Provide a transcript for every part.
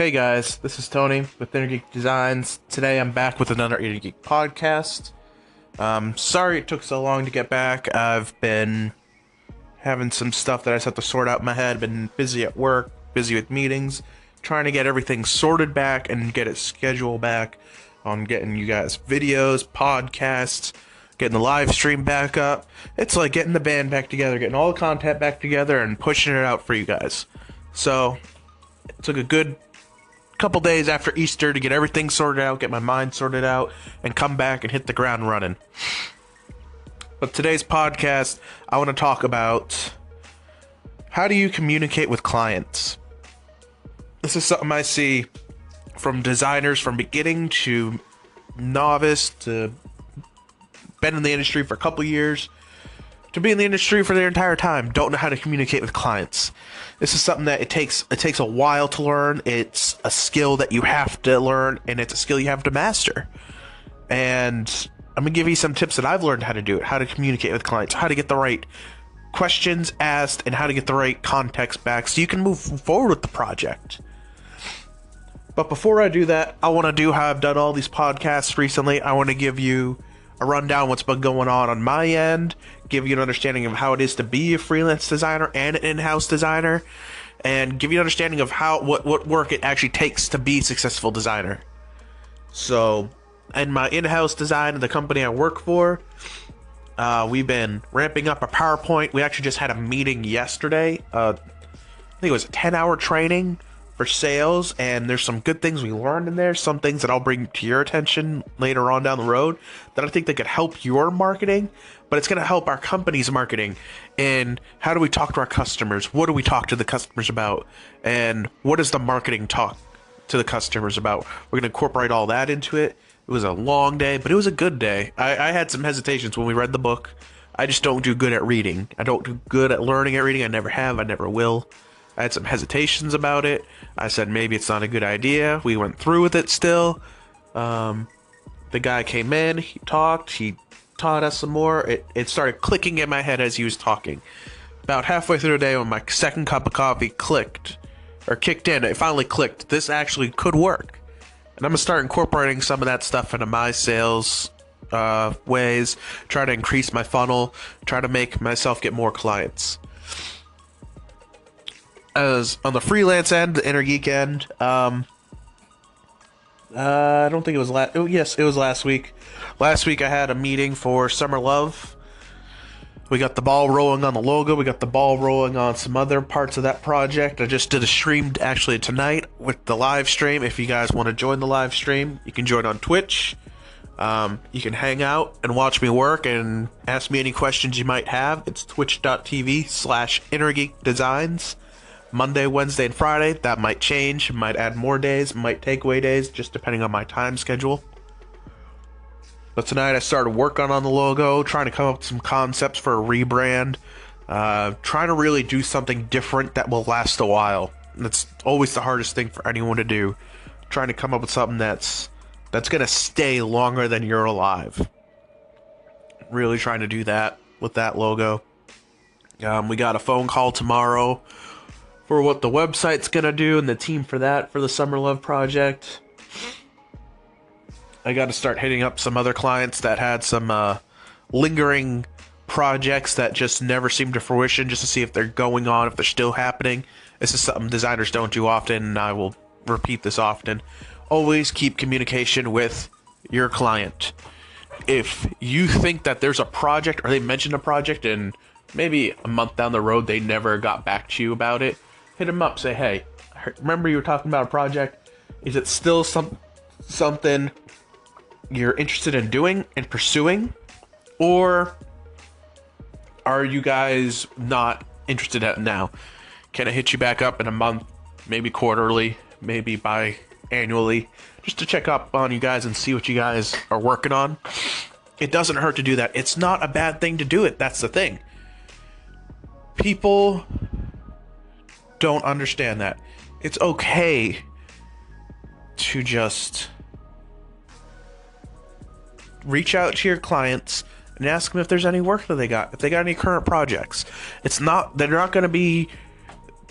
Hey guys, this is Tony with Inner Geek Designs. Today I'm back with another Inner Geek podcast. Sorry it took so long to get back. I've been having some stuff that I just have to sort out in my head. Been busy at work, busy with meetings, trying to get everything sorted back and get it scheduled back on getting you guys videos, podcasts, getting the live stream back up. It's like getting the band back together, getting all the content back together and pushing it out for you guys. So it took a good couple days after Easter to get everything sorted out, get my mind sorted out, and come back and hit the ground running. But today's podcast, I want to talk about how do you communicate with clients. This is something I see from designers from beginning to novice to been in the industry for a couple years to be in the industry for their entire time, don't know how to communicate with clients. This is something that it takes a while to learn. It's a skill that you have to learn, and it's a skill you have to master. And I'm going to give you some tips that I've learned how to do it, how to communicate with clients, how to get the right questions asked, and how to get the right context back so you can move forward with the project. But before I do that, I want to do how I've done all these podcasts recently. I want to give you a rundown of what's been going on my end, give you an understanding of how it is to be a freelance designer and an in-house designer, and give you an understanding of what work it actually takes to be a successful designer. So, in my in-house design, the company I work for, we've been ramping up our PowerPoint. We actually just had a meeting yesterday. I think it was a 10-hour training for sales, and there's some good things we learned in there, some things that I'll bring to your attention later on down the road that I think that could help your marketing, but it's going to help our company's marketing. And how do we talk to our customers? What do we talk to the customers about? And what does the marketing talk to the customers about? We're going to incorporate all that into it. It was a long day, but it was a good day. I had some hesitations when we read the book. I just don't do good at reading. I don't do good at learning at reading. I never have. I never will. I had some hesitations about it. I said maybe it's not a good idea. We went through with it still. The guy came in, he talked, he taught us some more. It started clicking in my head as he was talking. About halfway through the day when my second cup of coffee kicked in, it finally clicked. This actually could work. And I'm going to start incorporating some of that stuff into my sales ways, try to increase my funnel, try to make myself get more clients. As on the freelance end, the Inner Geek end, I don't think it was last. Oh, yes, it was last week. Last week I had a meeting for Summer Love. We got the ball rolling on the logo. We got the ball rolling on some other parts of that project. I just did a stream actually tonight with the live stream. If you guys want to join the live stream, you can join on Twitch. You can hang out and watch me work and ask me any questions you might have. It's twitch.tv/InnerGeekDesigns. Monday, Wednesday, and Friday. That might change, might add more days, might take away days, just depending on my time schedule. But tonight I started working on the logo, trying to come up with some concepts for a rebrand, trying to really do something different that will last a while. That's always the hardest thing for anyone to do, trying to come up with something that's going to stay longer than you're alive. Really trying to do that with that logo. We got a phone call tomorrow for what the website's gonna do and the team for that for the Summer Love project. I got to start hitting up some other clients that had some lingering projects that just never seem to fruition, just to see if they're going on, if they're still happening. This is something designers don't do often, and I will repeat this often. Always keep communication with your client. If you think that there's a project, or they mentioned a project, and maybe a month down the road they never got back to you about it, hit them up, say, hey, remember you were talking about a project? Is it still something you're interested in doing and pursuing? Or are you guys not interested in it now? Can I hit you back up in a month, maybe quarterly, maybe biannually, just to check up on you guys and see what you guys are working on? It doesn't hurt to do that. It's not a bad thing to do it. That's the thing. People don't understand that. It's okay to just reach out to your clients and ask them if there's any work that they got, if they got any current projects. They're not going to be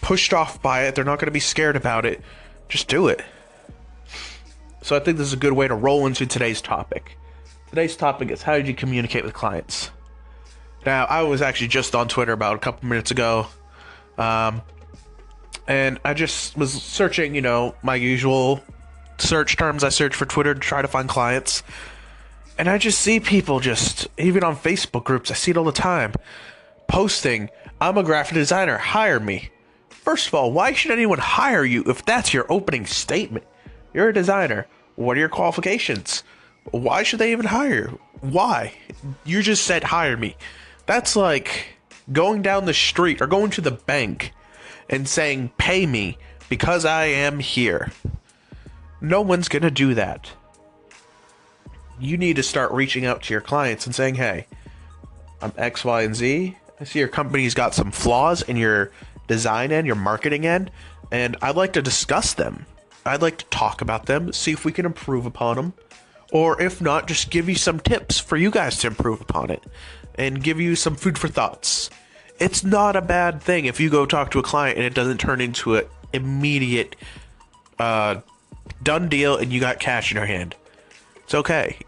pushed off by it. They're not going to be scared about it. Just do it. So I think this is a good way to roll into today's topic. Today's topic is, how did you communicate with clients? Now, I was actually just on Twitter about a couple minutes ago, and I just was searching, my usual search terms I search for Twitter to try to find clients. And I just see people even on Facebook groups, I see it all the time, posting, I'm a graphic designer, hire me. First of all, why should anyone hire you if that's your opening statement? You're a designer. What are your qualifications? Why should they even hire you? Why? You just said hire me. That's like going down the street or going to the bank and saying pay me because I am here. No one's going to do that. You need to start reaching out to your clients and saying, hey, I'm X, Y, and Z. I see your company's got some flaws in your design end, your marketing end, and I'd like to discuss them. I'd like to talk about them, see if we can improve upon them. Or if not, just give you some tips for you guys to improve upon it and give you some food for thoughts. It's not a bad thing if you go talk to a client and it doesn't turn into an immediate done deal and you got cash in your hand. It's okay.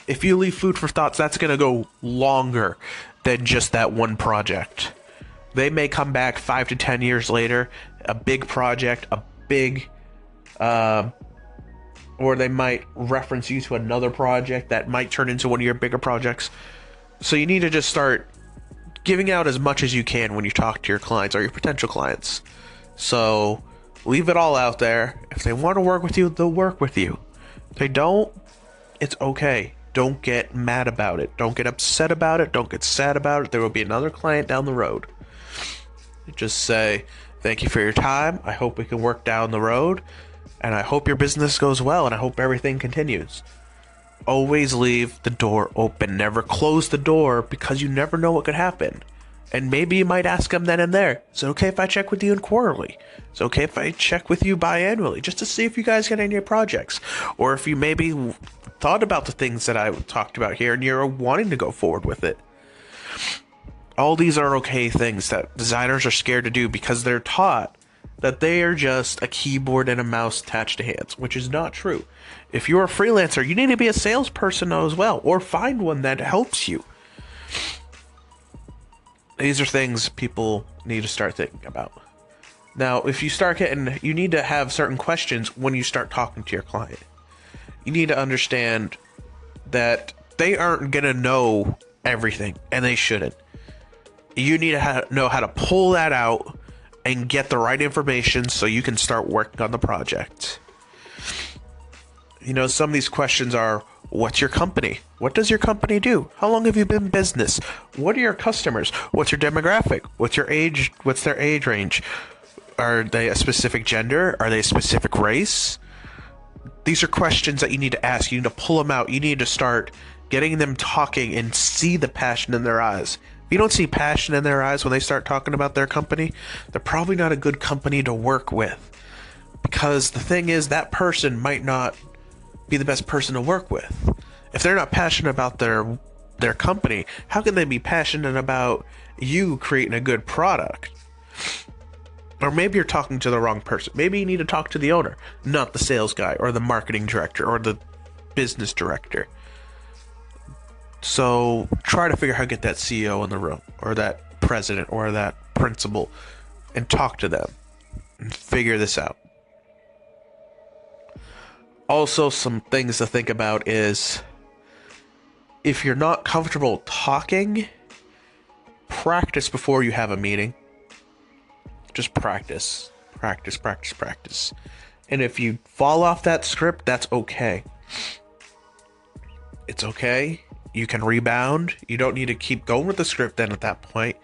If you leave food for thoughts, that's going to go longer than just that one project. They may come back 5 to 10 years later, a big project, or they might reference you to another project that might turn into one of your bigger projects. So you need to just start giving out as much as you can when you talk to your clients or your potential clients. So leave it all out there. If they want to work with you, they'll work with you. If they don't, it's okay. Don't get mad about it. Don't get upset about it. Don't get sad about it. There will be another client down the road. Just say, thank you for your time. I hope we can work down the road. And I hope your business goes well. And I hope everything continues. Always leave the door open. Never close the door, because you never know what could happen. And maybe you might ask them then and there, is it okay if I check with you in quarterly? Is it okay if I check with you biannually, just to see if you guys get any projects? Or if you maybe thought about the things that I talked about here and you're wanting to go forward with it. All these are okay things that designers are scared to do because they're taught that they are just a keyboard and a mouse attached to hands, which is not true. If you're a freelancer, you need to be a salesperson as well, or find one that helps you. These are things people need to start thinking about. Now, if you need to have certain questions when you start talking to your client. You need to understand that they aren't going to know everything, and they shouldn't. You need to know how to pull that out and get the right information so you can start working on the project. Some of these questions are, what's your company? What does your company do? How long have you been in business? What are your customers? What's your demographic? What's your age? What's their age range? Are they a specific gender? Are they a specific race? These are questions that you need to ask. You need to pull them out. You need to start getting them talking and see the passion in their eyes. If you don't see passion in their eyes when they start talking about their company, they're probably not a good company to work with. Because the thing is, that person might not be the best person to work with. If they're not passionate about their company, how can they be passionate about you creating a good product? Or maybe you're talking to the wrong person. Maybe you need to talk to the owner, not the sales guy or the marketing director or the business director. So try to figure out how to get that CEO in the room, or that president, or that principal, and talk to them and figure this out. Also, some things to think about is, if you're not comfortable talking, practice before you have a meeting. Just practice. Practice. And if you fall off that script, that's okay. It's okay. You can rebound. You don't need to keep going with the script then at that point.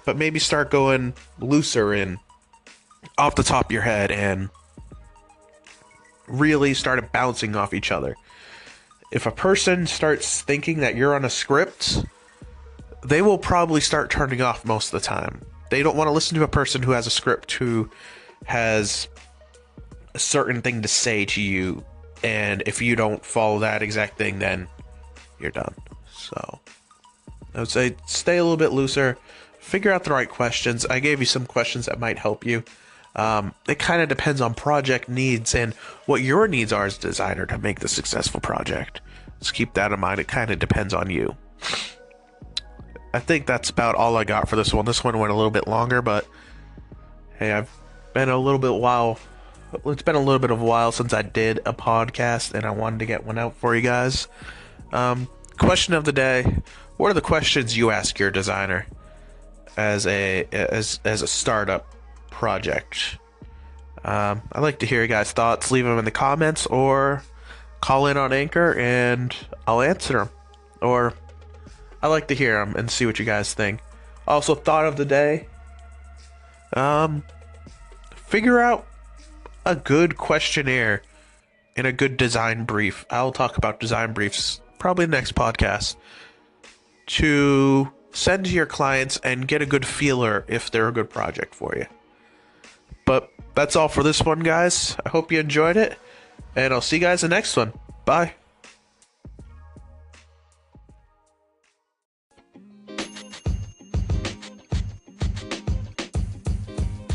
But maybe start going looser and off the top of your head and really start bouncing off each other. If a person starts thinking that you're on a script, they will probably start turning off most of the time. They don't want to listen to a person who has a script, who has a certain thing to say to you, and if you don't follow that exact thing, then you're done. So I would say stay a little bit looser, figure out the right questions. I gave you some questions that might help you. It kind of depends on project needs and what your needs are as a designer to make the successful project. Just keep that in mind. It kind of depends on you. I think that's about all I got for this one. This one went a little bit longer, but hey, I've been a little bit while. It's been a little bit of a while since I did a podcast, and I wanted to get one out for you guys. Question of the day: what are the questions you ask your designer as a startup project? I'd like to hear your guys' thoughts. Leave them in the comments or call in on Anchor, and I'll answer them. Or I like to hear them and see what you guys think. Also, thought of the day: figure out a good questionnaire and a good design brief. I'll talk about design briefs probably in the next podcast to send to your clients and get a good feeler if they're a good project for you. But that's all for this one, guys. I hope you enjoyed it, and I'll see you guys in the next one. Bye.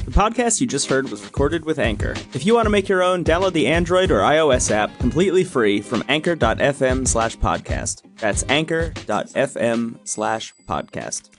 The podcast you just heard was recorded with Anchor. If you want to make your own, download the Android or iOS app completely free from anchor.fm/podcast. That's anchor.fm/podcast.